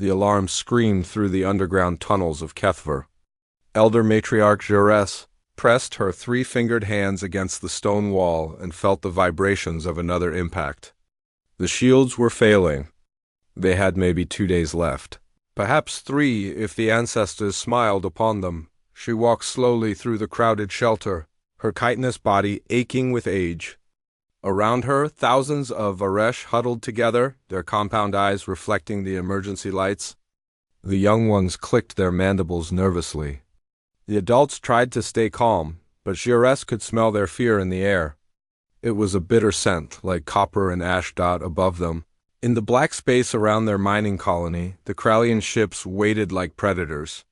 The alarm screamed through the underground tunnels of Kethver. Elder Matriarch Jerez pressed her three-fingered hands against the stone wall and felt the vibrations of another impact. The shields were failing. They had maybe 2 days left. Perhaps 3 if the ancestors smiled upon them. She walked slowly through the crowded shelter, her chitinous body aching with age. Around her, thousands of Varesh huddled together, their compound eyes reflecting the emergency lights. The young ones clicked their mandibles nervously. The adults tried to stay calm, but Jerez could smell their fear in the air. It was a bitter scent, like copper and ash dot above them. In the black space around their mining colony, the Krallian ships waited like predators.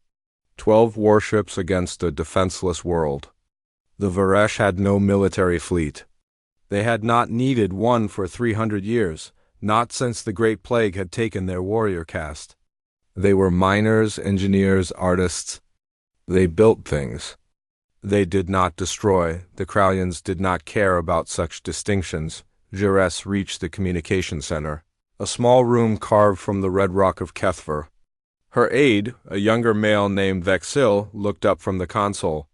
12 warships against a defenseless world. The Varesh had no military fleet. They had not needed one for 300 years, not since the Great Plague had taken their warrior caste. They were miners, engineers, artists. They built things. They did not destroy. The Krallians did not care about such distinctions. Jerez reached the communication center, a small room carved from the red rock of Kethver. Her aide, a younger male named Vexil, looked up from the console.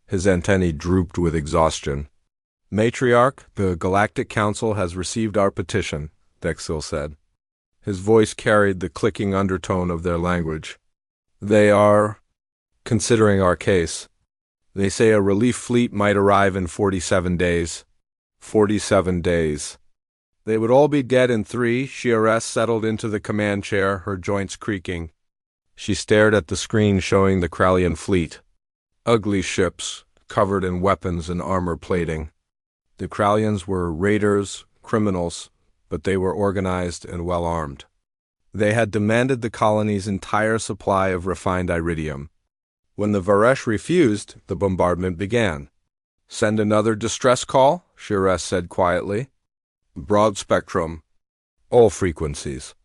His antennae drooped with exhaustion. Matriarch, the Galactic Council has received our petition, Vexil said. His voice carried the clicking undertone of their language. They are considering our case. They say a relief fleet might arrive in 47 days. 47 days. They would all be dead in 3. Jerez settled into the command chair, her joints creaking. She stared at the screen showing the Krallian fleet. Ugly ships, covered in weapons and armor plating. The Krallians were raiders, criminals, but they were organized and well-armed. They had demanded the colony's entire supply of refined iridium. When the Varesh refused, the bombardment began. Send another distress call, Jerez said quietly. Broad spectrum. All frequencies.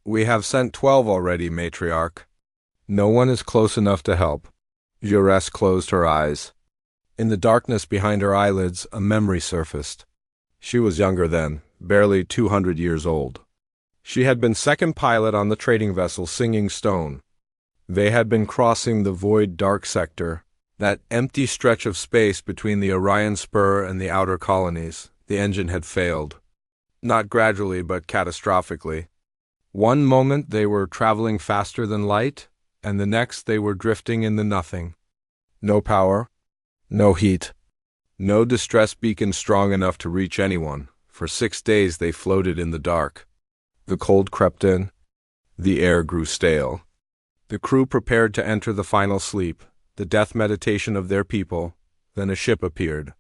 We have sent 12 already, Matriarch. No one is close enough to help. Jerez closed her eyes. In the darkness behind her eyelids, a memory surfaced. She was younger then, barely 200 years old. She had been second pilot on the trading vessel Singing Stone. They had been crossing the void dark sector, that empty stretch of space between the Orion Spur and the outer colonies. The engine had failed. Not gradually, but catastrophically. One moment they were traveling faster than light, and the next they were drifting in the nothing. No power. No heat. No distress beacon strong enough to reach anyone. For 6 days they floated in the dark. The cold crept in. The air grew stale. The crew prepared to enter the final sleep, the death meditation of their people. Then a ship appeared.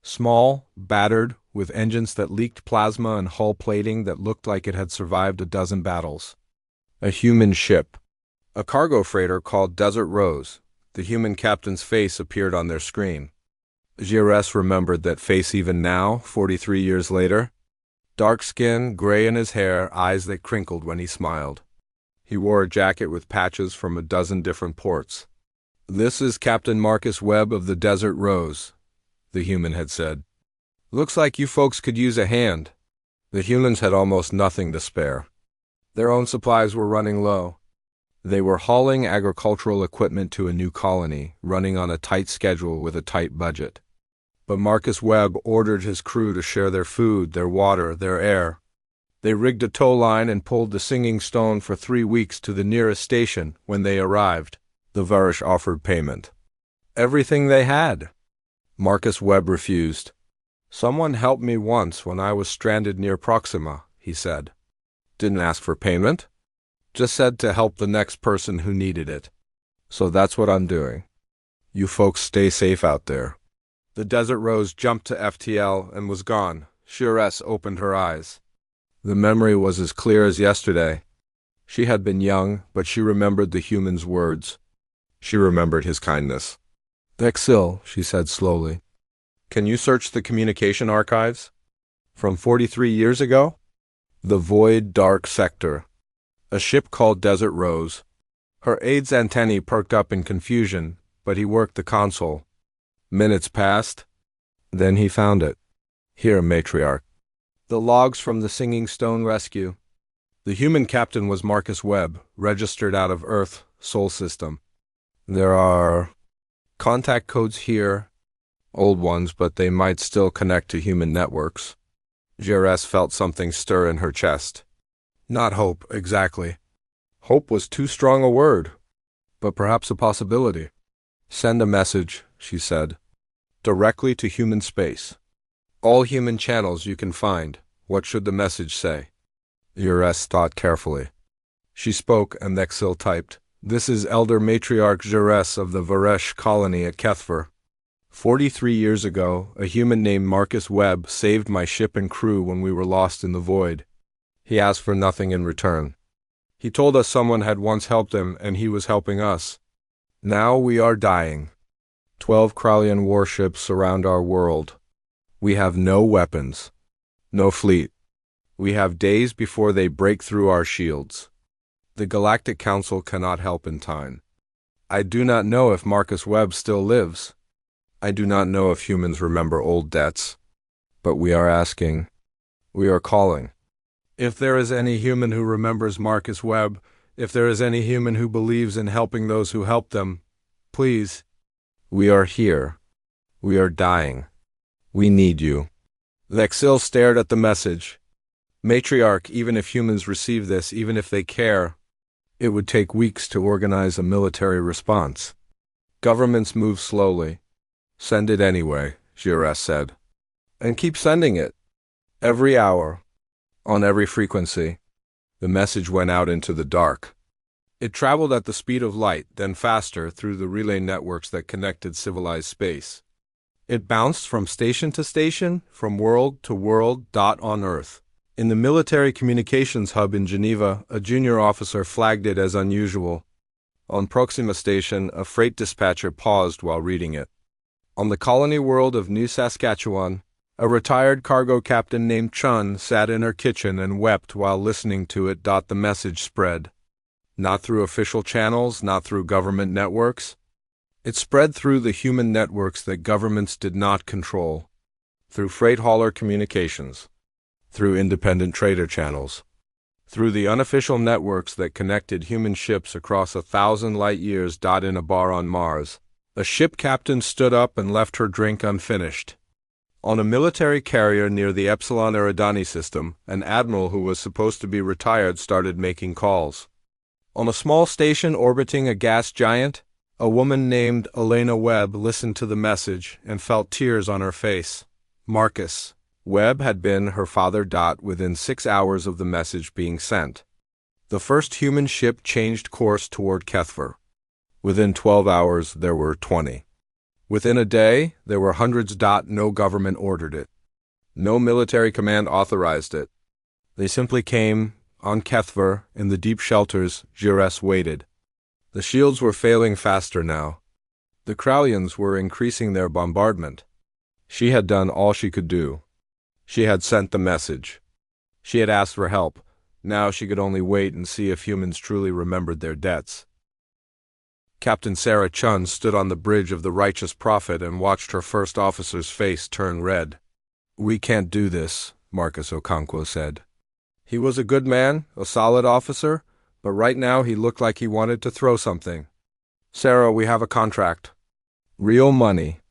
Small, battered, with engines that leaked plasma and hull plating that looked like it had survived a dozen battles. A human ship. A cargo freighter called Desert Rose. The human captain's face appeared on their screen. Jerez remembered that face even now, 43 years later. Dark skin, gray in his hair, eyes that crinkled when he smiled. He wore a jacket with patches from a dozen different ports. This is Captain Marcus Webb of the Desert Rose, the human had said. Looks like you folks could use a hand. The humans had almost nothing to spare. Their own supplies were running low. They were hauling agricultural equipment to a new colony, running on a tight schedule with a tight budget. But Marcus Webb ordered his crew to share their food, their water, their air. They rigged a tow line and pulled the Singing Stone for 3 weeks to the nearest station. When they arrived, the Varesh offered payment. Everything they had. Marcus Webb refused. Someone helped me once when I was stranded near Proxima, he said. Didn't ask for payment. Just said to help the next person who needed it. So that's what I'm doing. You folks stay safe out there. The Desert Rose jumped to FTL and was gone. Jerez opened her eyes. The memory was as clear as yesterday. She had been young, but she remembered the human's words. She remembered his kindness. Vexil, she said slowly. Can you search the communication archives? From 43 years ago? The void dark sector. A ship called Desert Rose. Her aide's antennae perked up in confusion, but he worked the console. Minutes passed. Then he found it. Here, Matriarch. The logs from the Singing Stone rescue. The human captain was Marcus Webb, registered out of Earth, Sol System. There are contact codes here, old ones, but they might still connect to human networks. Jerez felt something stir in her chest. Not hope, exactly. Hope was too strong a word, but perhaps a possibility. Send a message, she said, directly to human space. All human channels you can find. What should the message say? Jerez thought carefully. She spoke, and Exil typed, "This is Elder Matriarch Jerez of the Varesh colony at Kethver. 43 years ago, a human named Marcus Webb saved my ship and crew when we were lost in the void. He asked for nothing in return. He told us someone had once helped him, and he was helping us. Now we are dying. 12 Kralian warships surround our world. We have no weapons, no fleet. We have days before they break through our shields. The Galactic Council cannot help in time. I do not know if Marcus Webb still lives. I do not know if humans remember old debts. But we are asking. We are calling. If there is any human who remembers Marcus Webb, if there is any human who believes in helping those who help them, please. We are here. We are dying. We need you." Lexil stared at the message. Matriarch, even if humans receive this, even if they care, it would take weeks to organize a military response. Governments move slowly. Send it anyway, Jerez said. And keep sending it. Every hour. On every frequency. The message went out into the dark. It traveled at the speed of light, then faster, through the relay networks that connected civilized space. It bounced from station to station, from world to world, on Earth. In the military communications hub in Geneva, a junior officer flagged it as unusual. On Proxima Station, a freight dispatcher paused while reading it. On the colony world of New Saskatchewan, a retired cargo captain named Chun sat in her kitchen and wept while listening to it. The message spread. Not through official channels, not through government networks. It spread through the human networks that governments did not control. Through freight hauler communications. Through independent trader channels. Through the unofficial networks that connected human ships across 1,000 light years. In a bar on Mars, a ship captain stood up and left her drink unfinished. On a military carrier near the Epsilon Eridani system, an admiral who was supposed to be retired started making calls. On a small station orbiting a gas giant, a woman named Elena Webb listened to the message and felt tears on her face. Marcus Webb had been her father. Within 6 hours of the message being sent, the first human ship changed course toward Kethver. Within 12 hours, there were 20. Within a day, there were hundreds. No government ordered it. No military command authorized it. They simply came. On Kethver, in the deep shelters, Jerez waited. The shields were failing faster now. The Kralians were increasing their bombardment. She had done all she could do. She had sent the message. She had asked for help. Now she could only wait and see if humans truly remembered their debts. Captain Sarah Chun stood on the bridge of the Righteous Prophet and watched her first officer's face turn red. "We can't do this," Marcus Okonkwo said. He was a good man, a solid officer, but right now he looked like he wanted to throw something. "Sarah, we have a contract. Real money.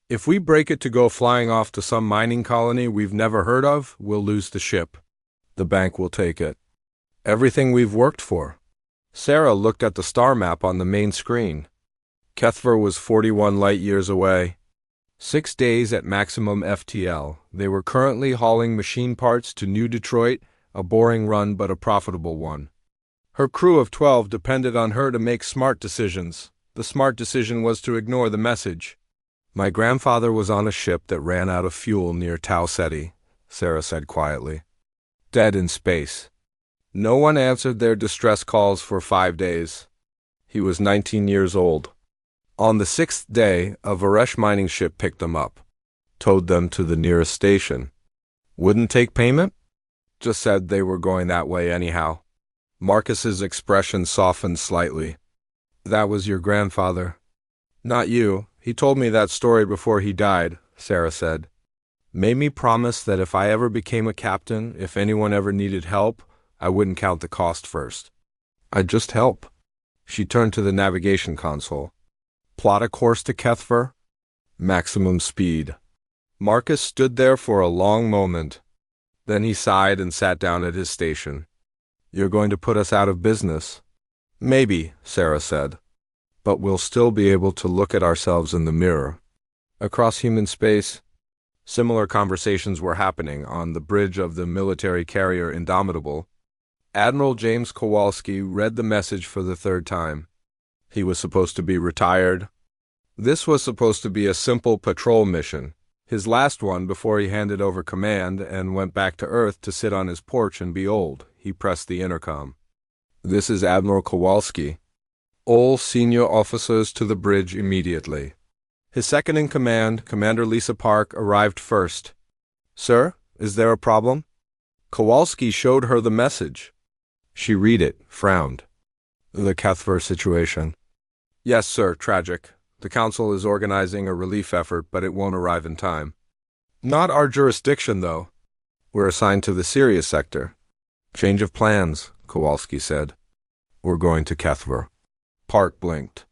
If we break it to go flying off to some mining colony we've never heard of, we'll lose the ship. The bank will take it. Everything we've worked for." Sarah looked at the star map on the main screen. Kethver was 41 light years away. 6 days at maximum FTL. They were currently hauling machine parts to New Detroit, a boring run but a profitable one. Her crew of 12 depended on her to make smart decisions. The smart decision was to ignore the message. "My grandfather was on a ship that ran out of fuel near Tau Ceti," Sarah said quietly. "Dead in space. No one answered their distress calls for 5 days. He was 19 years old. On the 6th day, a Varesh mining ship picked them up, towed them to the nearest station. Wouldn't take payment? Just said they were going that way anyhow." Marcus's expression softened slightly. "That was your grandfather." "Not you. He told me that story before he died," Sarah said. "Made me promise that if I ever became a captain, if anyone ever needed help, I wouldn't count the cost first. I'd just help. She turned to the navigation console. Plot a course to Kethver. Maximum speed. Marcus stood there for a long moment. Then he sighed and sat down at his station. You're going to put us out of business? Maybe, Sarah said. But we'll still be able to look at ourselves in the mirror. Across human space, similar conversations were happening on the bridge of the military carrier Indomitable. Admiral James Kowalski read the message for the third time. He was supposed to be retired. This was supposed to be a simple patrol mission, his last one before he handed over command and went back to Earth to sit on his porch and be old. He pressed the intercom. This is Admiral Kowalski. All senior officers to the bridge immediately. His second-in-command, Commander Lisa Park, arrived first. Sir, is there a problem? Kowalski showed her the message. She read it, frowned. The Kethver situation. Yes, sir, tragic. The Council is organizing a relief effort, but it won't arrive in time. Not our jurisdiction, though. We're assigned to the Sirius sector. Change of plans, Kowalski said. We're going to Kethver. Park blinked.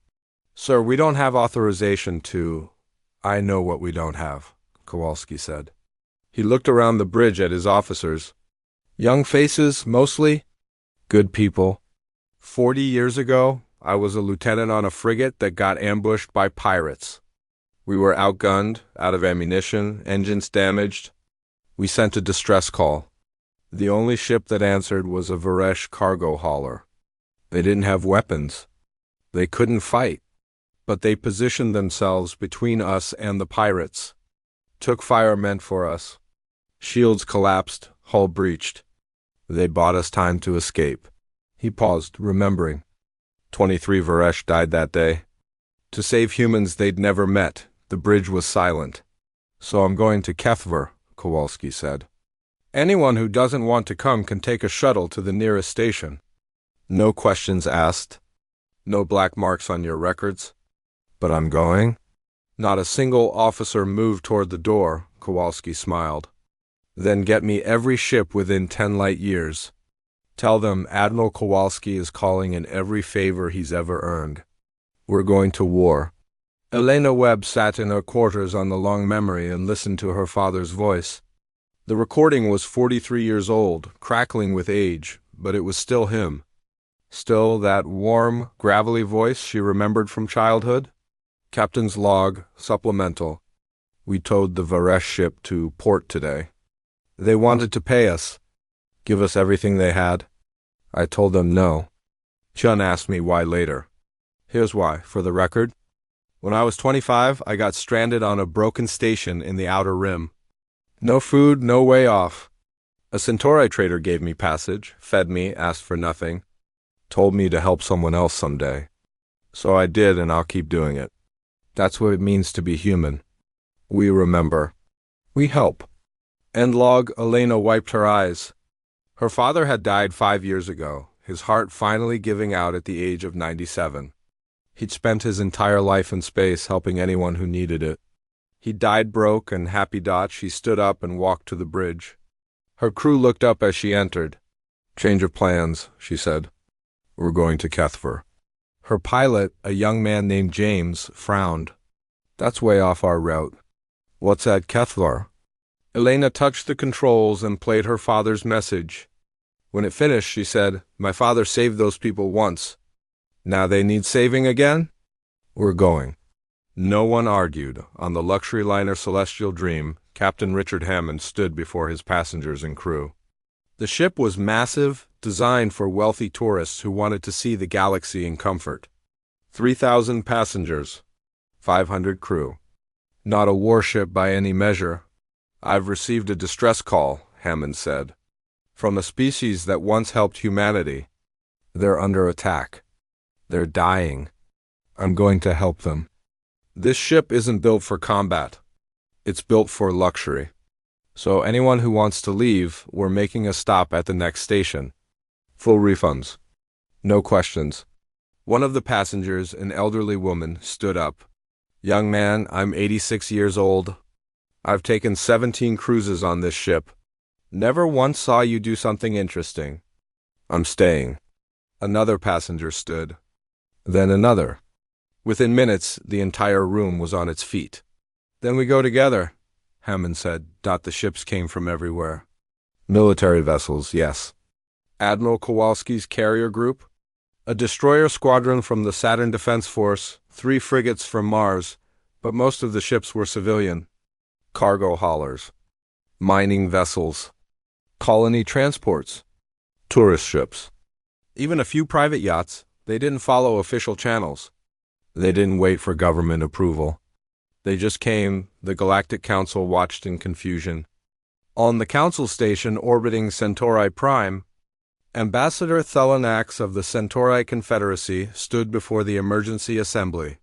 Sir, we don't have authorization to... I know what we don't have, Kowalski said. He looked around the bridge at his officers. Young faces, mostly. Good people. 40 years ago, I was a lieutenant on a frigate that got ambushed by pirates. We were outgunned, out of ammunition, engines damaged. We sent a distress call. The only ship that answered was a Varesh cargo hauler. They didn't have weapons. They couldn't fight. But they positioned themselves between us and the pirates. Took fire meant for us. Shields collapsed, hull breached. They bought us time to escape. He paused, remembering. 23 Varesh died that day. To save humans they'd never met, the bridge was silent. So I'm going to Kethver, Kowalski said. Anyone who doesn't want to come can take a shuttle to the nearest station. No questions asked. No black marks on your records. But I'm going? Not a single officer moved toward the door, Kowalski smiled. Then get me every ship within 10 light years. Tell them Admiral Kowalski is calling in every favor he's ever earned. We're going to war. Elena Webb sat in her quarters on the long memory and listened to her father's voice. The recording was 43 years old, crackling with age, but it was still him. Still that warm, gravelly voice she remembered from childhood. Captain's log, supplemental. We towed the Varesh ship to port today. They wanted to pay us. Give us everything they had. I told them no. Chun asked me why later. Here's why, for the record. When I was 25, I got stranded on a broken station in the Outer Rim. No food, no way off. A Centauri trader gave me passage, fed me, asked for nothing. Told me to help someone else someday. So I did, and I'll keep doing it. That's what it means to be human. We remember. We help. End log, Elena wiped her eyes. Her father had died 5 years ago, his heart finally giving out at the age of 97. He'd spent his entire life in space helping anyone who needed it. He died broke, and happy dot, she stood up and walked to the bridge. Her crew looked up as she entered. Change of plans, she said. We're going to Kethver. Her pilot, a young man named James, frowned. That's way off our route. What's at Kethver? Elena touched the controls and played her father's message. When it finished, she said, My father saved those people once. Now they need saving again? We're going. No one argued. On the luxury liner Celestial Dream, Captain Richard Hammond stood before his passengers and crew. The ship was massive, designed for wealthy tourists who wanted to see the galaxy in comfort. 3,000 passengers, 500 crew. Not a warship by any measure. I've received a distress call, Hammond said, from a species that once helped humanity. They're under attack. They're dying. I'm going to help them. This ship isn't built for combat. It's built for luxury. So anyone who wants to leave, we're making a stop at the next station. Full refunds. No questions. One of the passengers, an elderly woman, stood up. Young man, I'm 86 years old. I've taken 17 cruises on this ship. Never once saw you do something interesting. I'm staying. Another passenger stood. Then another. Within minutes, the entire room was on its feet. Then we go together, Hammond said. The ships came from everywhere. Military vessels, yes. Admiral Kowalski's carrier group, a destroyer squadron from the Saturn Defense Force, 3 frigates from Mars, but most of the ships were civilian. Cargo haulers, mining vessels, colony transports, tourist ships. Even a few private yachts. They didn't follow official channels. They didn't wait for government approval. They just came. The Galactic Council watched in confusion. On the Council station orbiting Centauri Prime, Ambassador Thelanax of the Centauri Confederacy stood before the emergency assembly.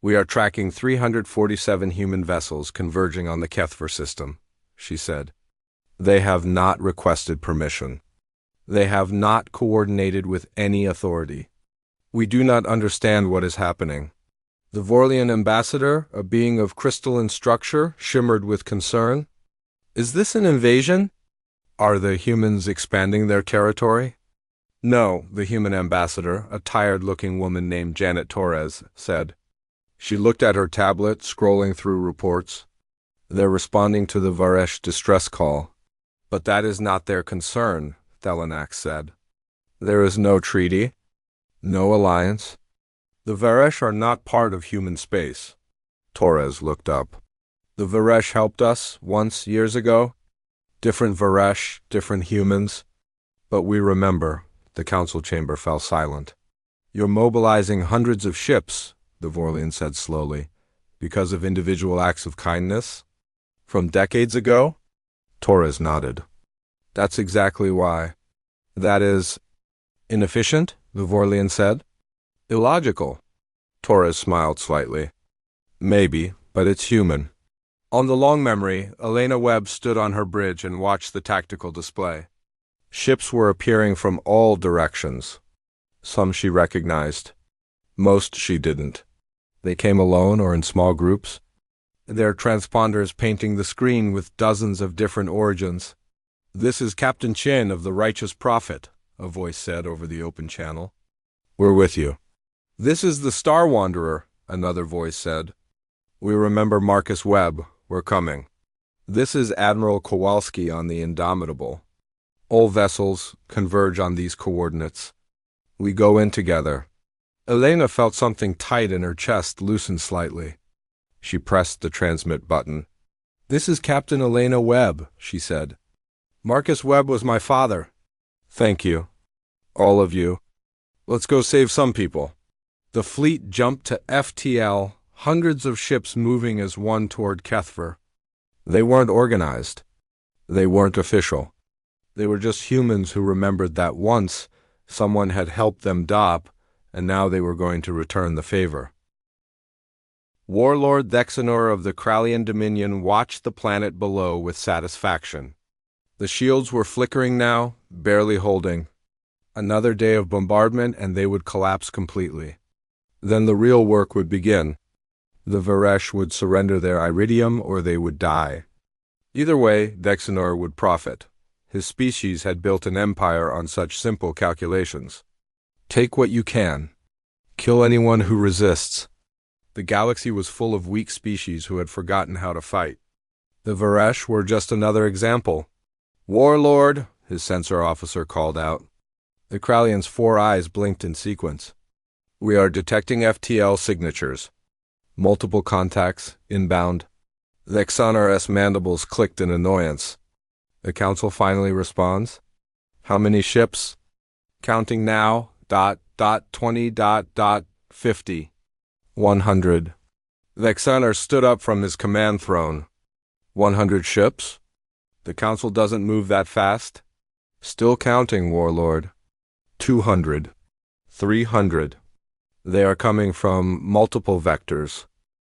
We are tracking 347 human vessels converging on the Kethver system, she said. They have not requested permission. They have not coordinated with any authority. We do not understand what is happening. The Vorlian ambassador, a being of crystalline structure, shimmered with concern. Is this an invasion? Are the humans expanding their territory? No, the human ambassador, a tired-looking woman named Janet Torres, said. She looked at her tablet, scrolling through reports. They're responding to the Varesh distress call. But that is not their concern, Thelanax said. There is no treaty, no alliance. The Varesh are not part of human space. Torres looked up. The Varesh helped us once, years ago. Different Varesh, different humans. But we remember. The council chamber fell silent. You're mobilizing hundreds of ships, the Vorlian said slowly, because of individual acts of kindness? From decades ago? Torres nodded. That's exactly why. That is inefficient, the Vorlian said. Illogical. Torres smiled slightly. Maybe, but it's human. On the long memory, Elena Webb stood on her bridge and watched the tactical display. Ships were appearing from all directions. Some she recognized. Most she didn't. They came alone or in small groups. Their transponders painting the screen with dozens of different origins. This is Captain Chin of the Righteous Prophet, a voice said over the open channel. We're with you. This is the Star Wanderer, another voice said. We remember Marcus Webb. We're coming. This is Admiral Kowalski on the Indomitable. All vessels converge on these coordinates. We go in together. Elena felt something tight in her chest loosen slightly. She pressed the transmit button. This is Captain Elena Webb, she said. Marcus Webb was my father. Thank you. All of you. Let's go save some people. The fleet jumped to FTL, hundreds of ships moving as one toward Kethver. They weren't organized. They weren't official. They were just humans who remembered that once someone had helped them dop, and now they were going to return the favor. Warlord Thexanor of the Kralian Dominion watched the planet below with satisfaction. The shields were flickering now, barely holding. Another day of bombardment and they would collapse completely. Then the real work would begin. The Varesh would surrender their iridium or they would die. Either way, Thexanor would profit. His species had built an empire on such simple calculations. Take what you can. Kill anyone who resists. The galaxy was full of weak species who had forgotten how to fight. The Varesh were just another example. Warlord, his sensor officer called out. The Kralian's 4 eyes blinked in sequence. We are detecting FTL signatures. Multiple contacts, inbound. Thexanor's mandibles clicked in annoyance. The council finally responds. How many ships? Counting now. 20.50. 100. Thexanor stood up from his command throne. 100 ships? The council doesn't move that fast. Still counting, Warlord. 200. 300. They are coming from multiple vectors.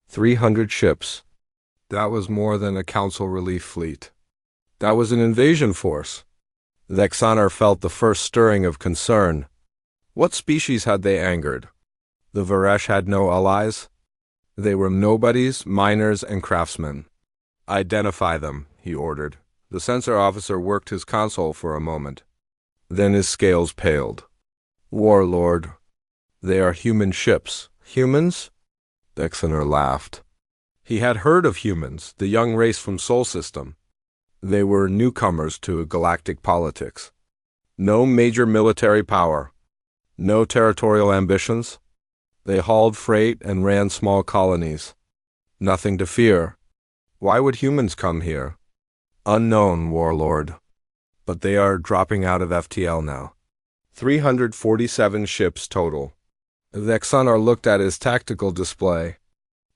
300 ships. That was more than a council relief fleet. That was an invasion force. Thexanor felt the first stirring of concern. What species had they angered? The Varesh had no allies. They were nobodies, miners, and craftsmen. Identify them, he ordered. The sensor officer worked his console for a moment. Then his scales paled. Warlord, they are human ships. Humans? Dexoner laughed. He had heard of humans, the young race from Sol System. They were newcomers to galactic politics. No major military power. No territorial ambitions. They hauled freight and ran small colonies. Nothing to fear. Why would humans come here? Unknown, Warlord. But they are dropping out of FTL now. 347 ships total. Dexoner looked at his tactical display.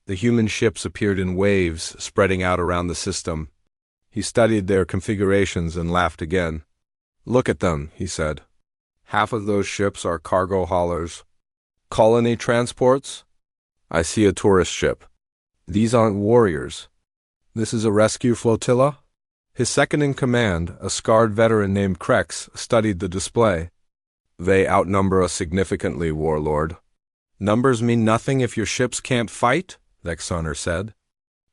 The human ships appeared in waves, spreading out around the system. He studied their configurations and laughed again. Look at them, he said. Half of those ships are cargo haulers. Colony transports? I see a tourist ship. These aren't warriors. This is a rescue flotilla? His second-in-command, a scarred veteran named Krex, studied the display. They outnumber us significantly, Warlord. Numbers mean nothing if your ships can't fight, Dexoner said.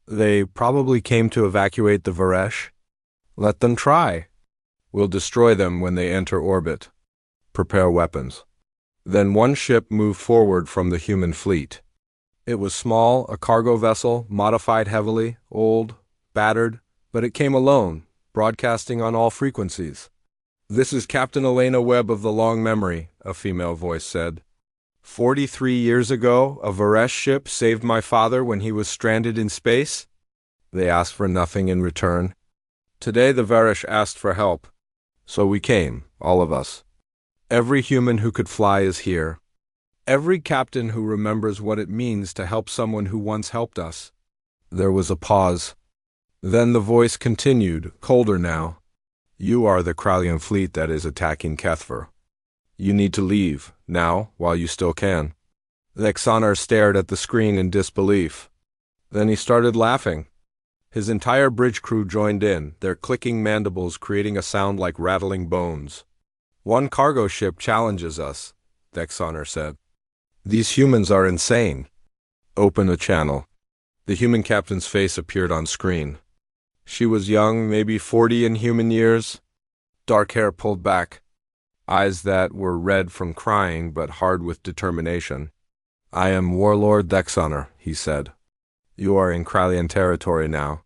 They probably came to evacuate the Varesh. Let them try. We'll destroy them when they enter orbit. Prepare weapons. Then one ship moved forward from the human fleet. It was small, a cargo vessel, modified heavily, old, battered, but it came alone, broadcasting on all frequencies. This is Captain Elena Webb of the Long Memory, a female voice said. 43 years ago, a Varesh ship saved my father when he was stranded in space. They asked for nothing in return. Today the Varesh asked for help. So we came, all of us. Every human who could fly is here. Every captain who remembers what it means to help someone who once helped us. There was a pause. Then the voice continued, colder now. You are the Kralian fleet that is attacking Kethver. You need to leave, now, while you still can. Dexoner stared at the screen in disbelief. Then he started laughing. His entire bridge crew joined in, their clicking mandibles creating a sound like rattling bones. One cargo ship challenges us, Dexoner said. These humans are insane. Open a channel. The human captain's face appeared on screen. She was young, maybe 40 in human years. Dark hair pulled back. Eyes that were red from crying but hard with determination. I am Warlord Dexoner, he said. You are in Kralian territory now.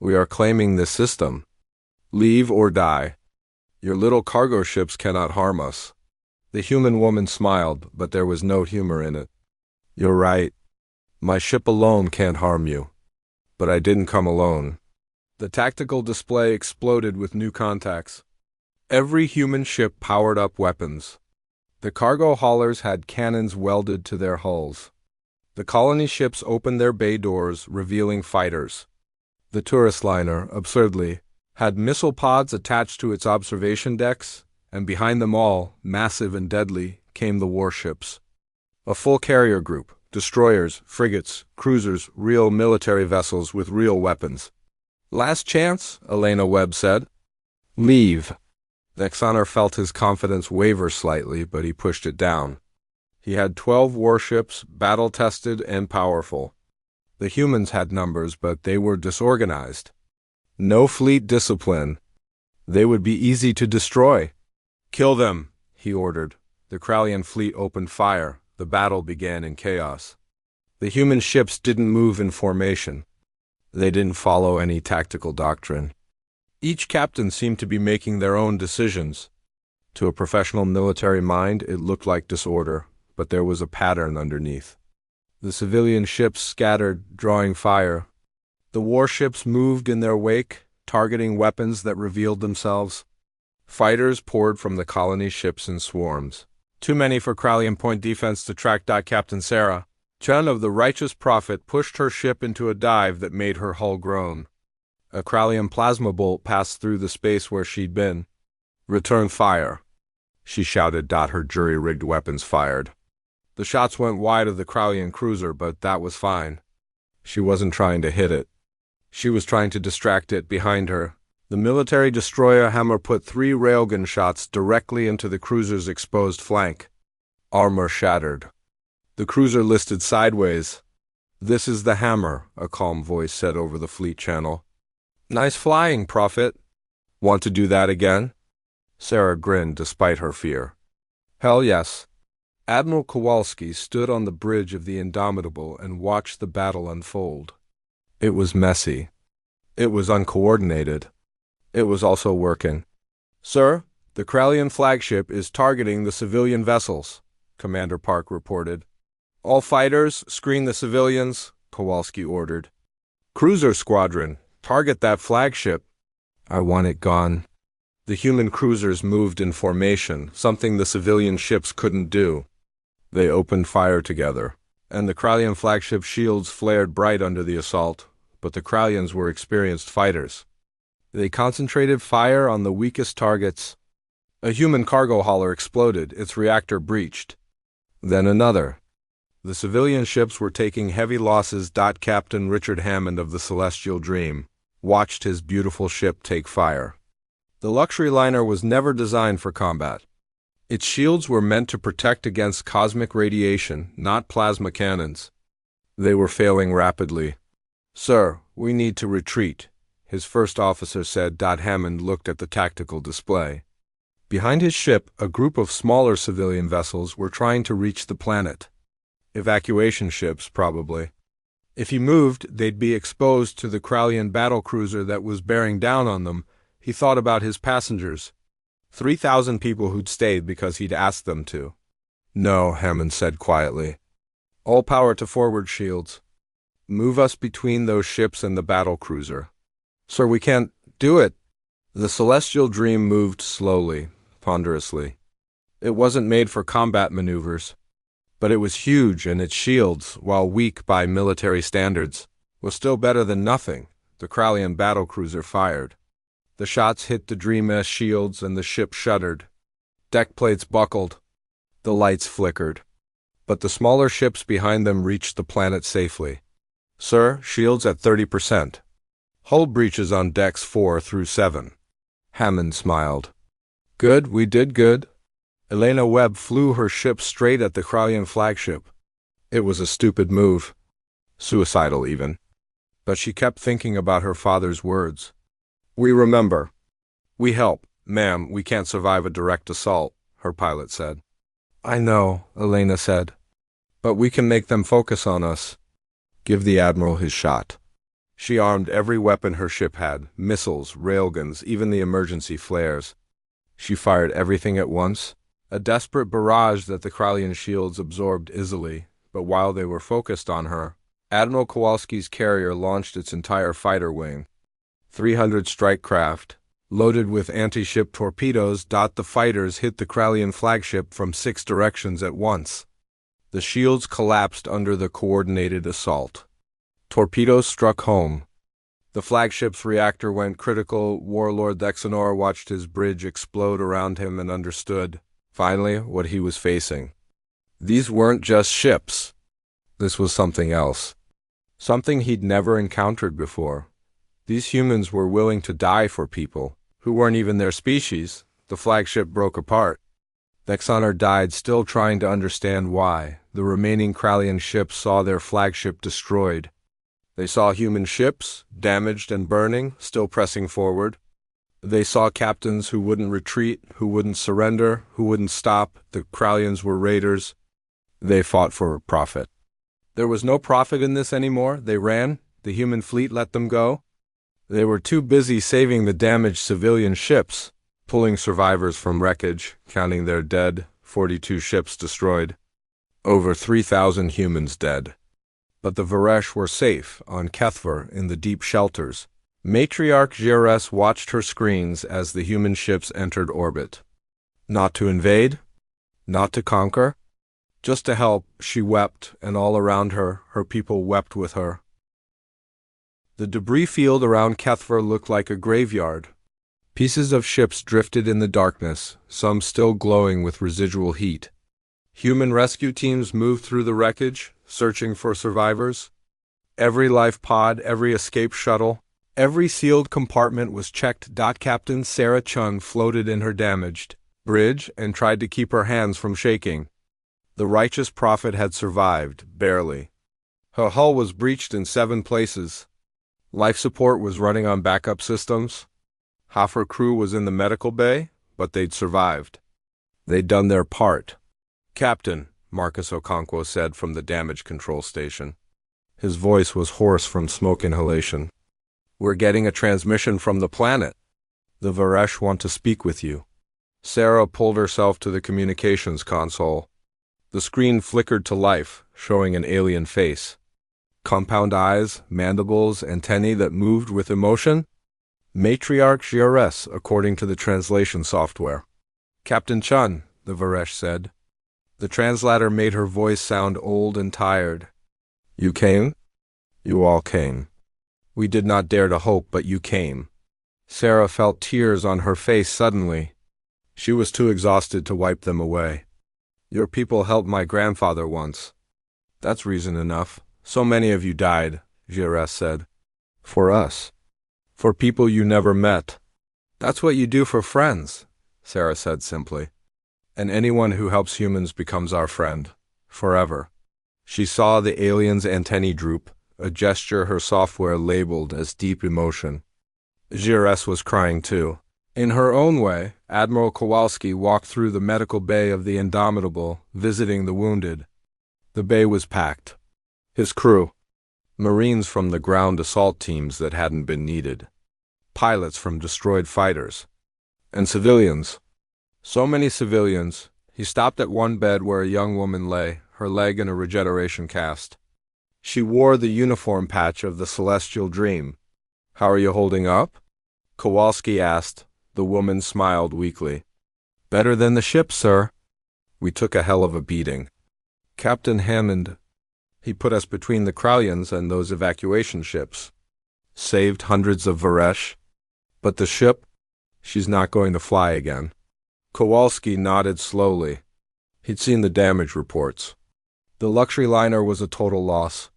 We are claiming this system. Leave or die. Your little cargo ships cannot harm us. The human woman smiled, but there was no humor in it. You're right. My ship alone can't harm you. But I didn't come alone. The tactical display exploded with new contacts. Every human ship powered up weapons. The cargo haulers had cannons welded to their hulls. The colony ships opened their bay doors, revealing fighters. The tourist liner, absurdly, had missile pods attached to its observation decks, and behind them all, massive and deadly, came the warships. A full carrier group, destroyers, frigates, cruisers, real military vessels with real weapons. Last chance, Elena Webb said. Leave. Dexoner felt his confidence waver slightly, but he pushed it down. He had 12 warships, battle-tested and powerful. The humans had numbers, but they were disorganized. No fleet discipline. They would be easy to destroy. Kill them, he ordered. The Kralian fleet opened fire. The battle began in chaos. The human ships didn't move in formation. They didn't follow any tactical doctrine. Each captain seemed to be making their own decisions. To a professional military mind, it looked like disorder, but there was a pattern underneath. The civilian ships scattered, drawing fire. The warships moved in their wake, targeting weapons that revealed themselves. Fighters poured from the colony ships in swarms. Too many for Kralian point defense to track Captain Sarah. Chen of the Righteous Prophet pushed her ship into a dive that made her hull groan. A Kralian plasma bolt passed through the space where she'd been. Return fire, she shouted. Her jury-rigged weapons fired. The shots went wide of the Kralian cruiser, but that was fine. She wasn't trying to hit it. She was trying to distract it behind her. The military destroyer Hammer put 3 railgun shots directly into the cruiser's exposed flank. Armor shattered. The cruiser listed sideways. This is the Hammer, a calm voice said over the fleet channel. Nice flying, Prophet. Want to do that again? Sarah grinned despite her fear. Hell yes. Admiral Kowalski stood on the bridge of the Indomitable and watched the battle unfold. It was messy. It was uncoordinated. It was also working. Sir, the Krallian flagship is targeting the civilian vessels, Commander Park reported. All fighters, screen the civilians, Kowalski ordered. Cruiser squadron, target that flagship. I want it gone. The human cruisers moved in formation, something the civilian ships couldn't do. They opened fire together, and the Krallian flagship shields flared bright under the assault, but the Krallians were experienced fighters. They concentrated fire on the weakest targets. A human cargo hauler exploded, its reactor breached. Then another. The civilian ships were taking heavy losses. Captain Richard Hammond of the Celestial Dream watched his beautiful ship take fire. The luxury liner was never designed for combat. Its shields were meant to protect against cosmic radiation, not plasma cannons. They were failing rapidly. Sir, we need to retreat, his first officer said. Hammond looked at the tactical display. Behind his ship, a group of smaller civilian vessels were trying to reach the planet. Evacuation ships, probably. If he moved, they'd be exposed to the Krallian battlecruiser that was bearing down on them. He thought about his passengers. 3,000 people who'd stayed because he'd asked them to. No, Hammond said quietly. All power to forward shields. Move us between those ships and the battlecruiser. Sir, we can't do it. The Celestial Dream moved slowly, ponderously. It wasn't made for combat maneuvers. But it was huge, and its shields, while weak by military standards, was still better than nothing. The Krallian battlecruiser fired. The shots hit the Dream-S shields, and the ship shuddered. Deck plates buckled. The lights flickered. But the smaller ships behind them reached the planet safely. Sir, shields at 30%. Hull breaches on decks 4 through 7. Hammond smiled. Good, we did good. Elena Webb flew her ship straight at the Krallian flagship. It was a stupid move. Suicidal, even. But she kept thinking about her father's words. We remember. We help. Ma'am, we can't survive a direct assault, her pilot said. I know, Elena said. But we can make them focus on us. Give the Admiral his shot. She armed every weapon her ship had, missiles, railguns, even the emergency flares. She fired everything at once. A desperate barrage that the Krallian shields absorbed easily, but while they were focused on her, Admiral Kowalski's carrier launched its entire fighter wing. 300 strike craft, loaded with anti-ship torpedoes. The fighters hit the Krallian flagship from 6 directions at once. The shields collapsed under the coordinated assault. Torpedoes struck home. The flagship's reactor went critical. Warlord Dexenor watched his bridge explode around him and understood, finally, what he was facing. These weren't just ships. This was something else. Something he'd never encountered before. These humans were willing to die for people who weren't even their species. The flagship broke apart. Dexenor died still trying to understand why. The remaining Krallian ships saw their flagship destroyed. They saw human ships, damaged and burning, still pressing forward. They saw captains who wouldn't retreat, who wouldn't surrender, who wouldn't stop. The Krallians were raiders. They fought for profit. There was no profit in this anymore. They ran. The human fleet let them go. They were too busy saving the damaged civilian ships, pulling survivors from wreckage, counting their dead, 42 ships destroyed. Over 3,000 humans dead. But the Varesh were safe on Kethver in the deep shelters. Matriarch Jerez watched her screens as the human ships entered orbit. Not to invade, not to conquer, just to help. She wept, and all around her, her people wept with her. The debris field around Kethver looked like a graveyard. Pieces of ships drifted in the darkness, some still glowing with residual heat. Human rescue teams moved through the wreckage, searching for survivors. Every life pod, every escape shuttle, every sealed compartment was checked. Captain Sarah Chung floated in her damaged bridge and tried to keep her hands from shaking. The righteous prophet had survived, barely. Her hull was breached in 7 places. Life support was running on backup systems. Half her crew was in the medical bay, but they'd survived. They'd done their part. "Captain," Marcus Okonkwo said from the damage control station. His voice was hoarse from smoke inhalation. "We're getting a transmission from the planet. The Varesh want to speak with you." Sarah pulled herself to the communications console. The screen flickered to life, showing an alien face. Compound eyes, mandibles, antennae that moved with emotion? Matriarch Jires, according to the translation software. "Captain Chun," the Varesh said. The translator made her voice sound old and tired. "You came? You all came. We did not dare to hope, but you came." Sarah felt tears on her face suddenly. She was too exhausted to wipe them away. "Your people helped my grandfather once." "That's reason enough. So many of you died," Jires said. "For us. For people you never met." "That's what you do for friends," Sarah said simply. "And anyone who helps humans becomes our friend. Forever." She saw the alien's antennae droop, a gesture her software labeled as deep emotion. Jires was crying too. In her own way, Admiral Kowalski walked through the medical bay of the Indomitable, visiting the wounded. The bay was packed. His crew, Marines from the ground assault teams that hadn't been needed, pilots from destroyed fighters, and civilians. So many civilians. He stopped at one bed where a young woman lay, her leg in a regeneration cast. She wore the uniform patch of the Celestial Dream. "How are you holding up?" Kowalski asked. The woman smiled weakly. "Better than the ship, sir." "We took a hell of a beating. Captain Hammond, he put us between the Kraulians and those evacuation ships. Saved hundreds of Varesh. But the ship, she's not going to fly again." Kowalski nodded slowly. He'd seen the damage reports. The luxury liner was a total loss.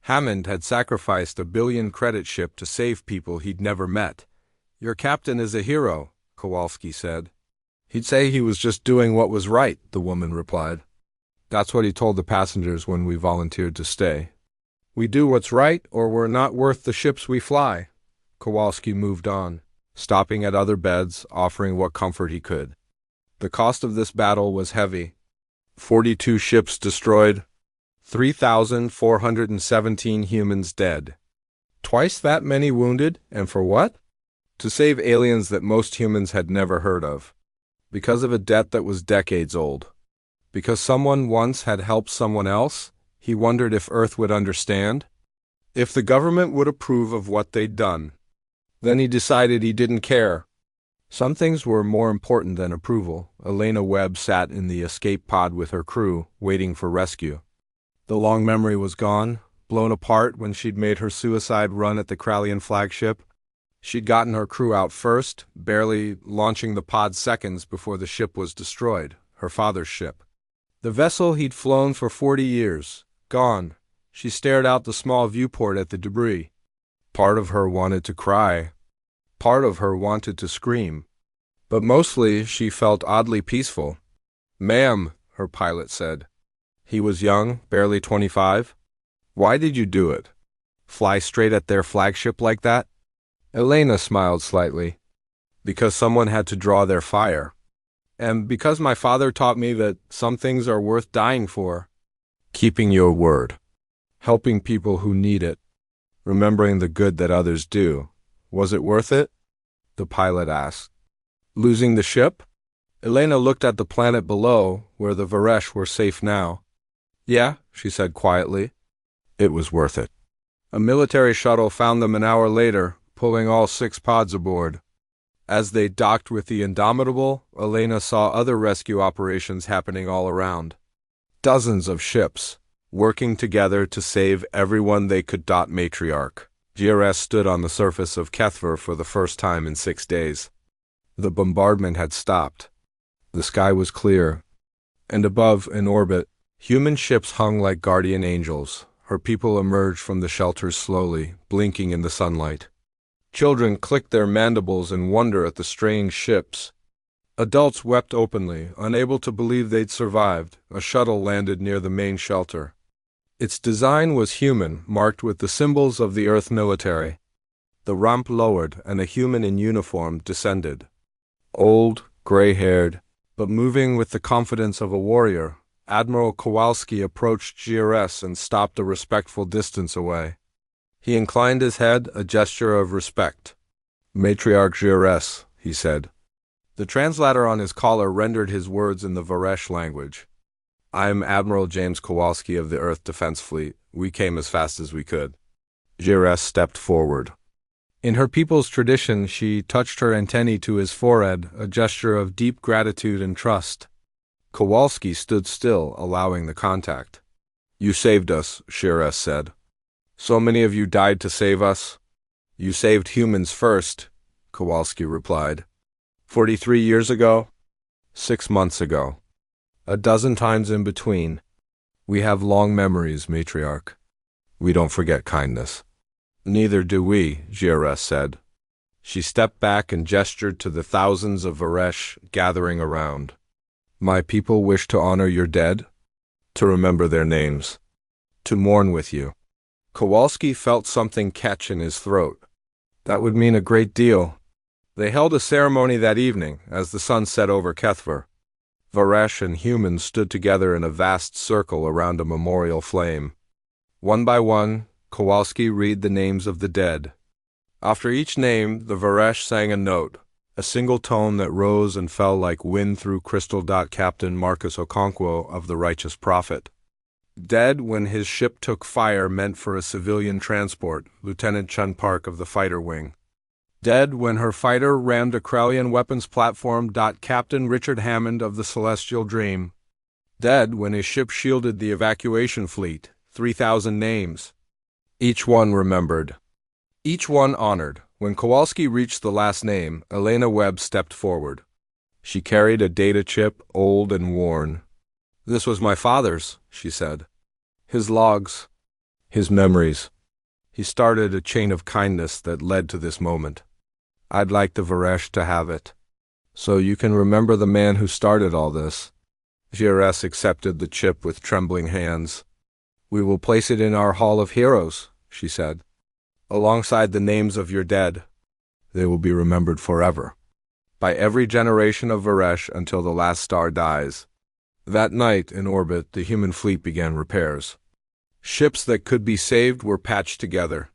Hammond had sacrificed a 1 billion credit ship to save people he'd never met. "Your captain is a hero," Kowalski said. "He'd say he was just doing what was right," the woman replied. "That's what he told the passengers when we volunteered to stay. We do what's right, or we're not worth the ships we fly." Kowalski moved on, stopping at other beds, offering what comfort he could. The cost of this battle was heavy. 42 ships destroyed, 3,417 humans dead. Twice that many wounded, and for what? To save aliens that most humans had never heard of. Because of a debt that was decades old. Because someone once had helped someone else, he wondered if Earth would understand. If the government would approve of what they'd done. Then he decided he didn't care. Some things were more important than approval. Elena Webb sat in the escape pod with her crew, waiting for rescue. The long memory was gone, blown apart when she'd made her suicide run at the Kraulian flagship. She'd gotten her crew out first, barely launching the pod seconds before the ship was destroyed, her father's ship. The vessel he'd flown for 40 years, gone. She stared out the small viewport at the debris. Part of her wanted to cry. Part of her wanted to scream. But mostly she felt oddly peaceful. "Ma'am," her pilot said. He was young, barely 25. "Why did you do it? Fly straight at their flagship like that?" Elena smiled slightly. "Because someone had to draw their fire. And because my father taught me that some things are worth dying for. Keeping your word. Helping people who need it. Remembering the good that others do. Was it worth it?" the pilot asked. "Losing the ship?" Elena looked at the planet below, where the Varesh were safe now. "Yeah," she said quietly. "It was worth it." A military shuttle found them an hour later, pulling all 6 pods aboard. As they docked with the Indomitable, Elena saw other rescue operations happening all around. Dozens of ships, working together to save everyone they could. Matriarch GRS stood on the surface of Kethver for the first time in 6 days. The bombardment had stopped. The sky was clear. And above, in orbit, human ships hung like guardian angels. Her people emerged from the shelters slowly, blinking in the sunlight. Children clicked their mandibles in wonder at the straying ships. Adults wept openly, unable to believe they'd survived. A shuttle landed near the main shelter. Its design was human, marked with the symbols of the Earth military. The ramp lowered, and a human in uniform descended. Old, gray-haired, but moving with the confidence of a warrior. Admiral Kowalski approached GRS and stopped a respectful distance away. He inclined his head, a gesture of respect. "Matriarch GRS," he said. The translator on his collar rendered his words in the Varesh language. "I am Admiral James Kowalski of the Earth Defense Fleet. We came as fast as we could." GRS stepped forward. In her people's tradition, she touched her antennae to his forehead, a gesture of deep gratitude and trust. Kowalski stood still, allowing the contact. "You saved us," GRS said. "So many of you died to save us." "You saved humans first," Kowalski replied. 43 years ago? 6 months ago. A dozen times in between. We have long memories, Matriarch. We don't forget kindness." "Neither do we," GRS said. She stepped back and gestured to the thousands of Varesh gathering around. "My people wish to honor your dead, to remember their names, to mourn with you." Kowalski felt something catch in his throat. That would mean a great deal. They held a ceremony that evening, as the sun set over Kethver. Varesh and humans stood together in a vast circle around a memorial flame. One by one, Kowalski read the names of the dead. After each name, the Varesh sang a note, a single tone that rose and fell like wind through crystal. Captain Marcus Okonkwo of the Righteous Prophet. Dead when his ship took fire meant for a civilian transport, Lieutenant Chun Park of the Fighter Wing. Dead when her fighter rammed a Kraulian weapons platform. Captain Richard Hammond of the Celestial Dream. Dead when his ship shielded the evacuation fleet, 3,000 names. Each one remembered. Each one honored. When Kowalski reached the last name, Elena Webb stepped forward. She carried a data chip, old and worn. "This was my father's," she said. "His logs. His memories. He started a chain of kindness that led to this moment. I'd like the Varesh to have it. So you can remember the man who started all this." GRS accepted the chip with trembling hands. "We will place it in our Hall of Heroes," she said. "Alongside the names of your dead. They will be remembered forever. By every generation of Varesh until the last star dies." That night, in orbit, the human fleet began repairs. Ships that could be saved were patched together.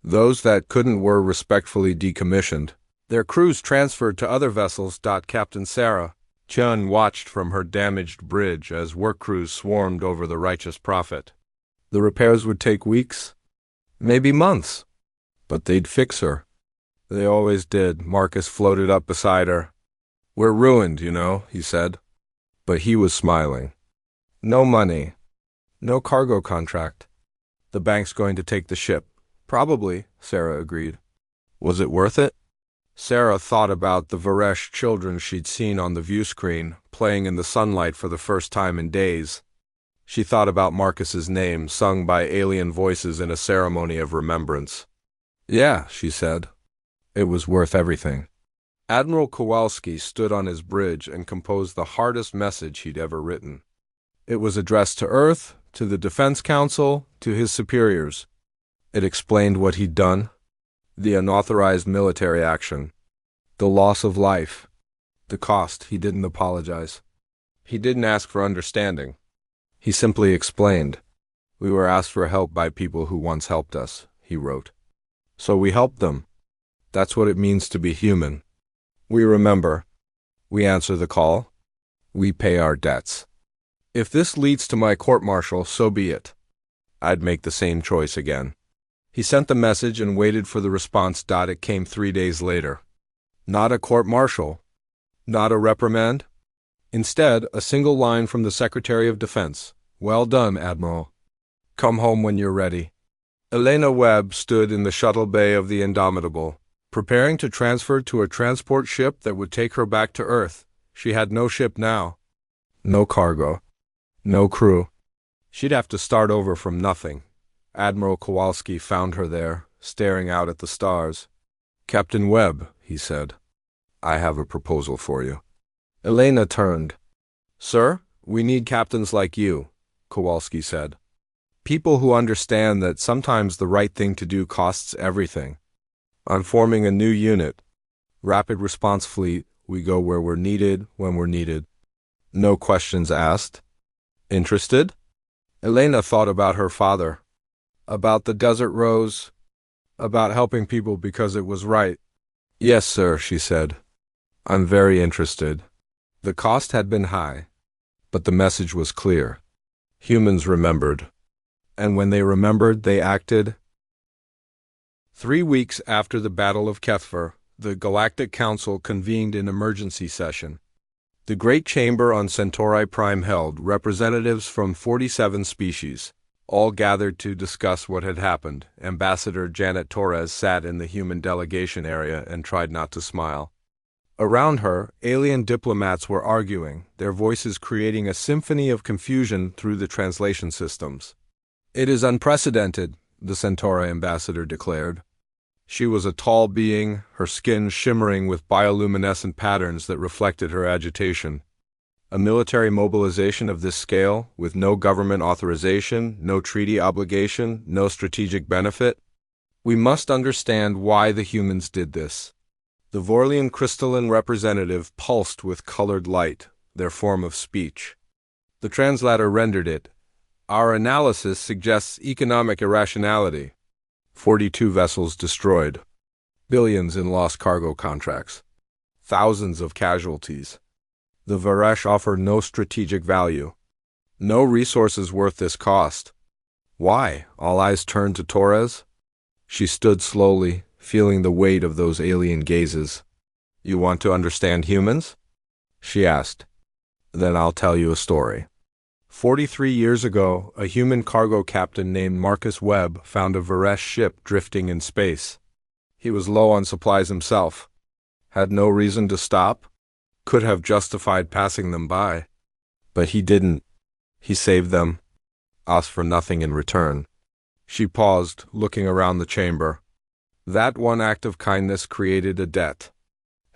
Those that couldn't were respectfully decommissioned. Their crews transferred to other vessels. Captain Sarah Chun watched from her damaged bridge as work crews swarmed over the Righteous Prophet. The repairs would take weeks, maybe months, but they'd fix her. They always did. Marcus floated up beside her. "We're ruined, you know," he said. But he was smiling. "No money. No cargo contract. The bank's going to take the ship." "Probably," Sarah agreed. "Was it worth it?" Sarah thought about the Varesh children she'd seen on the view screen, playing in the sunlight for the first time in days. She thought about Marcus's name, sung by alien voices in a ceremony of remembrance. "Yeah," she said. "It was worth everything." Admiral Kowalski stood on his bridge and composed the hardest message he'd ever written. It was addressed to Earth, to the Defense Council, to his superiors. It explained what he'd done, the unauthorized military action, the loss of life, the cost. He didn't apologize. He didn't ask for understanding. He simply explained. "We were asked for help by people who once helped us," he wrote. "So we helped them. That's what it means to be human. We remember. We answer the call. We pay our debts. If this leads to my court-martial, so be it. I'd make the same choice again." He sent the message and waited for the response. It came 3 days later. Not a court-martial. Not a reprimand. Instead, a single line from the Secretary of Defense. "Well done, Admiral. Come home when you're ready." Elena Webb stood in the shuttle bay of the Indomitable, preparing to transfer to a transport ship that would take her back to Earth. She had no ship now. No cargo. No crew. She'd have to start over from nothing. Admiral Kowalski found her there, staring out at the stars. "Captain Webb," he said, "I have a proposal for you." Elena turned. "Sir, we need captains like you," Kowalski said. "People who understand that sometimes the right thing to do costs everything. I'm forming a new unit, Rapid Response Fleet, We go where we're needed, when we're needed. No questions asked. Interested? Elena thought about her father, about the desert rose, about helping people because it was right. Yes, sir, she said. I'm very interested. The cost had been high, but the message was clear. Humans remembered. And when they remembered, they acted. 3 weeks after the Battle of Kethver, the Galactic Council convened in emergency session. The Great Chamber on Centauri Prime held representatives from 47 species, all gathered to discuss what had happened. Ambassador Janet Torres sat in the human delegation area and tried not to smile. Around her, alien diplomats were arguing, their voices creating a symphony of confusion through the translation systems. It is unprecedented, the Centauri ambassador declared. She was a tall being, her skin shimmering with bioluminescent patterns that reflected her agitation. A military mobilization of this scale, with no government authorization, no treaty obligation, no strategic benefit? We must understand why the humans did this. The Vorlian crystalline representative pulsed with colored light, their form of speech. The translator rendered it. Our analysis suggests economic irrationality. 42 vessels destroyed. Billions in lost cargo contracts. Thousands of casualties. The Varesh offer no strategic value. No resources worth this cost. Why? All eyes turned to Torres. She stood slowly, feeling the weight of those alien gazes. You want to understand humans? She asked. Then I'll tell you a story. 43 years ago, a human cargo captain named Marcus Webb found a Varesh ship drifting in space. He was low on supplies himself. Had no reason to stop. Could have justified passing them by. But he didn't. He saved them. Asked for nothing in return. She paused, looking around the chamber. That one act of kindness created a debt.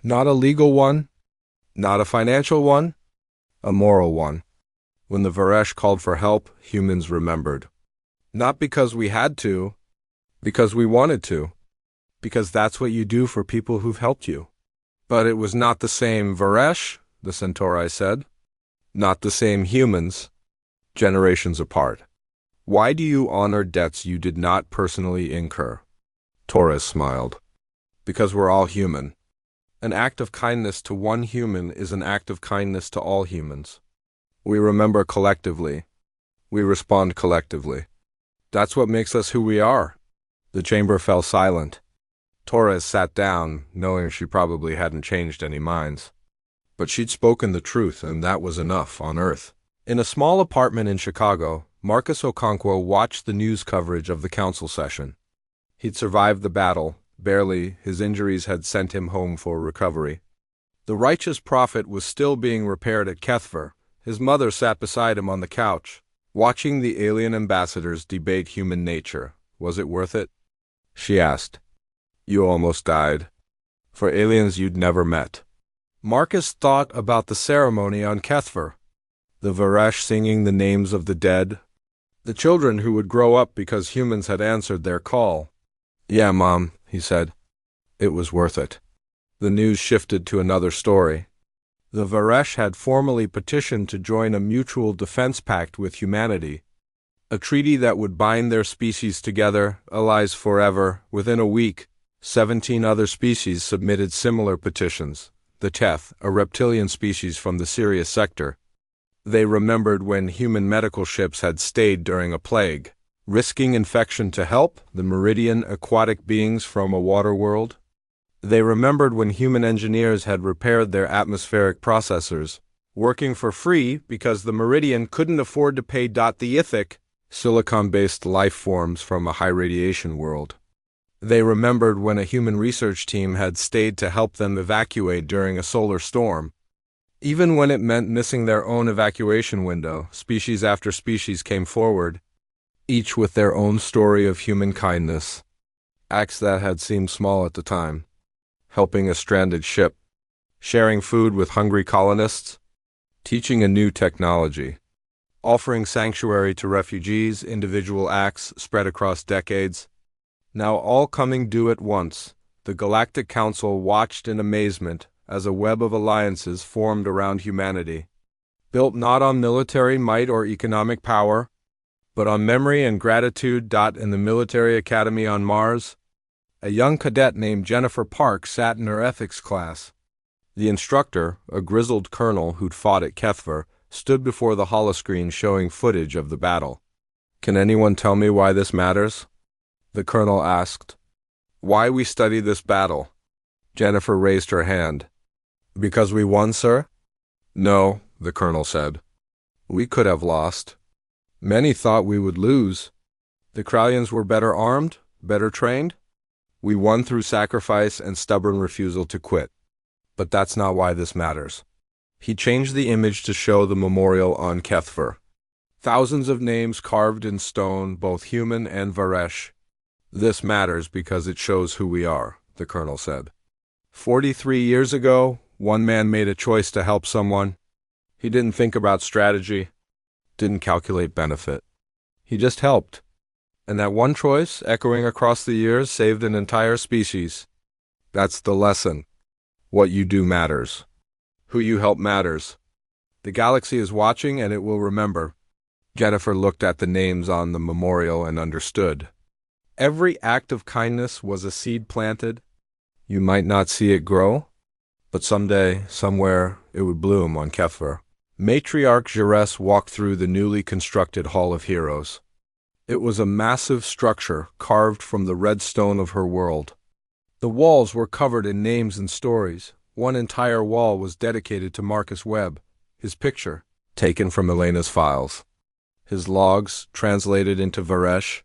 Not a legal one. Not a financial one. A moral one. When the Varesh called for help, humans remembered. Not because we had to, because we wanted to. Because that's what you do for people who've helped you. But it was not the same Varesh, the Centauri said. Not the same humans. Generations apart. Why do you honor debts you did not personally incur? Torres smiled. Because we're all human. An act of kindness to one human is an act of kindness to all humans. We remember collectively. We respond collectively. That's what makes us who we are. The chamber fell silent. Torres sat down, knowing she probably hadn't changed any minds. But she'd spoken the truth, and that was enough on Earth. In a small apartment in Chicago, Marcus Okonkwo watched the news coverage of the council session. He'd survived the battle. Barely, his injuries had sent him home for recovery. The righteous prophet was still being repaired at Kethver. His mother sat beside him on the couch, watching the alien ambassadors debate human nature. Was it worth it? She asked. You almost died. For aliens you'd never met. Marcus thought about the ceremony on Kethver. The Varesh singing the names of the dead. The children who would grow up because humans had answered their call. Yeah, Mom, he said. It was worth it. The news shifted to another story. The Varesh had formally petitioned to join a mutual defense pact with humanity, a treaty that would bind their species together, allies forever. Within a week, 17 other species submitted similar petitions. The Teth, a reptilian species from the Sirius sector. They remembered when human medical ships had stayed during a plague, risking infection to help the Meridian aquatic beings from a water world. They remembered when human engineers had repaired their atmospheric processors, working for free because the Meridian couldn't afford to pay the Ithic, silicon-based life forms from a high-radiation world. They remembered when a human research team had stayed to help them evacuate during a solar storm. Even when it meant missing their own evacuation window, species after species came forward, each with their own story of human kindness. Acts that had seemed small at the time. Helping a stranded ship, sharing food with hungry colonists, teaching a new technology, offering sanctuary to refugees, individual acts spread across decades. Now all coming due at once, the Galactic Council watched in amazement as a web of alliances formed around humanity, built not on military might or economic power, but on memory and gratitude. In the military academy on Mars, a young cadet named Jennifer Park sat in her ethics class. The instructor, a grizzled colonel who'd fought at Kethver, stood before the holoscreen showing footage of the battle. "Can anyone tell me why this matters?" the colonel asked. "Why we study this battle?" Jennifer raised her hand. "Because we won, sir?" "No," the colonel said. "We could have lost. Many thought we would lose. The Krallians were better armed, better trained. We won through sacrifice and stubborn refusal to quit. But that's not why this matters." He changed the image to show the memorial on Kethver. Thousands of names carved in stone, both human and Varesh. "This matters because it shows who we are," the colonel said. 43 years ago, one man made a choice to help someone. He didn't think about strategy, didn't calculate benefit. He just helped. And that one choice, echoing across the years, saved an entire species. That's the lesson. What you do matters. Who you help matters. The galaxy is watching and it will remember. Jennifer looked at the names on the memorial and understood. Every act of kindness was a seed planted. You might not see it grow, but someday, somewhere, it would bloom on Kethver. Matriarch Jerez walked through the newly constructed Hall of Heroes. It was a massive structure carved from the red stone of her world. The walls were covered in names and stories. One entire wall was dedicated to Marcus Webb, his picture, taken from Elena's files. His logs, translated into Varesh.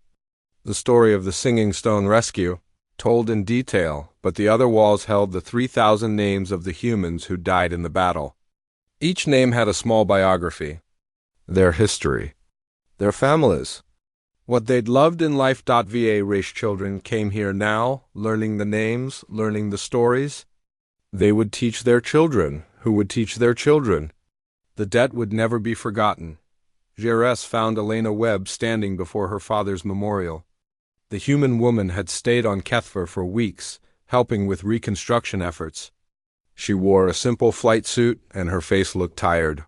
The story of the Singing Stone rescue, told in detail, but the other walls held the 3,000 names of the humans who died in the battle. Each name had a small biography, their history, their families, what they'd loved in life. Va race children came here now, learning the names, learning the stories. They would teach their children, who would teach their children. The debt would never be forgotten. Jerez found Elena Webb standing before her father's memorial. The human woman had stayed on Kethver for weeks, helping with reconstruction efforts. She wore a simple flight suit, and her face looked tired.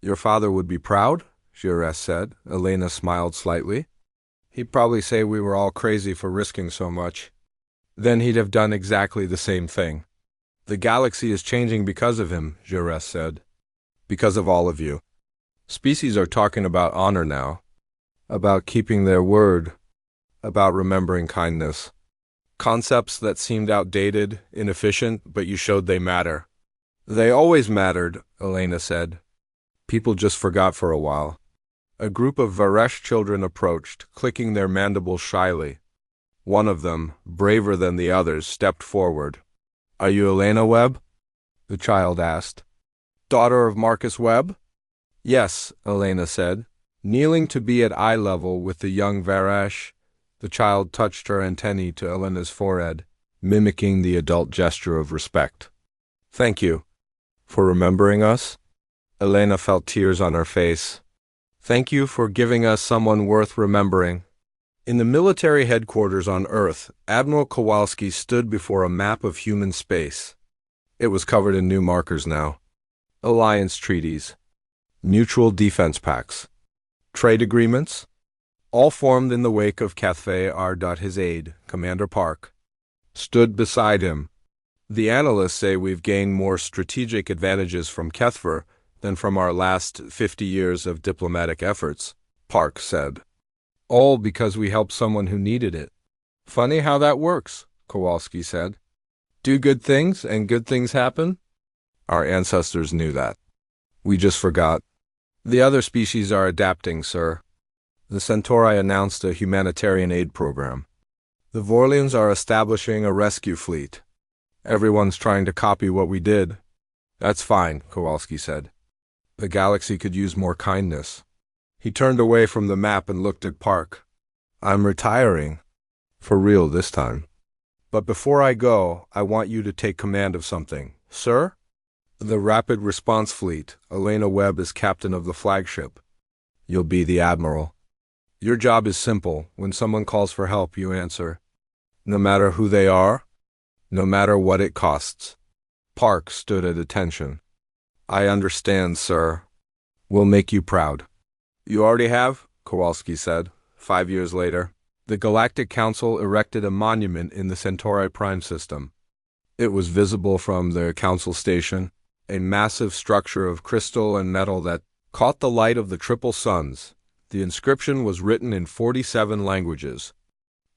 "Your father would be proud," Jerez said. Elena smiled slightly. "He'd probably say we were all crazy for risking so much. Then he'd have done exactly the same thing." "The galaxy is changing because of him," Jerez said. "Because of all of you. Species are talking about honor now, about keeping their word, about remembering kindness. Concepts that seemed outdated, inefficient, but you showed they matter." "They always mattered," Elena said. "People just forgot for a while." A group of Varesh children approached, clicking their mandibles shyly. One of them, braver than the others, stepped forward. "Are you Elena Webb?" the child asked. "Daughter of Marcus Webb?" "Yes," Elena said. Kneeling to be at eye level with the young Varesh, the child touched her antennae to Elena's forehead, mimicking the adult gesture of respect. "Thank you for remembering us." Elena felt tears on her face. "Thank you for giving us someone worth remembering." In the military headquarters on Earth, Admiral Kowalski stood before a map of human space. It was covered in new markers now. Alliance treaties, mutual defense pacts, trade agreements, all formed in the wake of Kethve. His aide, Commander Park, stood beside him. "The analysts say we've gained more strategic advantages from Kethver than from our last 50 years of diplomatic efforts," Park said. "All because we helped someone who needed it." "Funny how that works," Kowalski said. "Do good things and good things happen?" "Our ancestors knew that. We just forgot." "The other species are adapting, sir." The Centauri announced a humanitarian aid program. "The Vorlians are establishing a rescue fleet. Everyone's trying to copy what we did." "That's fine," Kowalski said. "The galaxy could use more kindness." He turned away from the map and looked at Park. "I'm retiring. For real this time. But before I go, I want you to take command of something." "Sir?" "The Rapid Response Fleet. Elena Webb is captain of the flagship. You'll be the admiral. Your job is simple. When someone calls for help, you answer. No matter who they are, no matter what it costs. Park stood at attention. I understand, sir. We'll make you proud. You already have, Kowalski said. 5 years later, the Galactic Council erected a monument in the Centauri Prime system. It was visible from the council station, a massive structure of crystal and metal that caught the light of the triple suns. The inscription was written in 47 languages,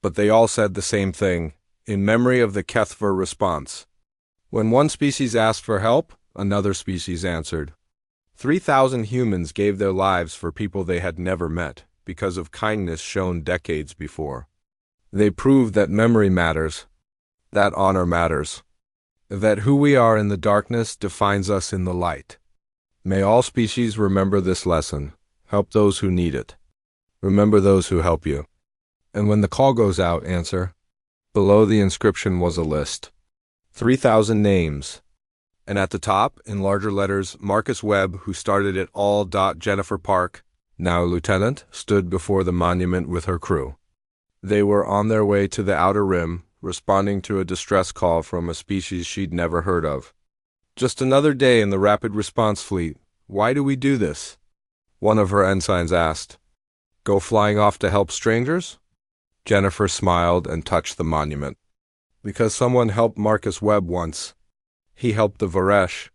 but they all said the same thing, in memory of the HFY response. When one species asked for help, another species answered. 3,000 humans gave their lives for people they had never met, because of kindness shown decades before. They proved that memory matters, that honor matters, that who we are in the darkness defines us in the light. May all species remember this lesson. Help those who need it. Remember those who help you. And when the call goes out, answer. Below the inscription was a list. 3,000 names. And at the top, in larger letters, Marcus Webb, who started it all. Jennifer Park, now lieutenant, stood before the monument with her crew. They were on their way to the outer rim, responding to a distress call from a species she'd never heard of. Just another day in the Rapid Response Fleet. Why do we do this? One of her ensigns asked. Go flying off to help strangers? Jennifer smiled and touched the monument. Because someone helped Marcus Webb once. He helped the Varesh.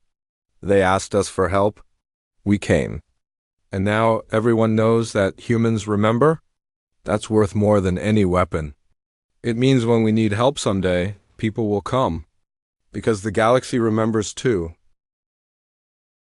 They asked us for help. We came. And now everyone knows that humans remember? That's worth more than any weapon. It means when we need help someday, people will come. Because the galaxy remembers too.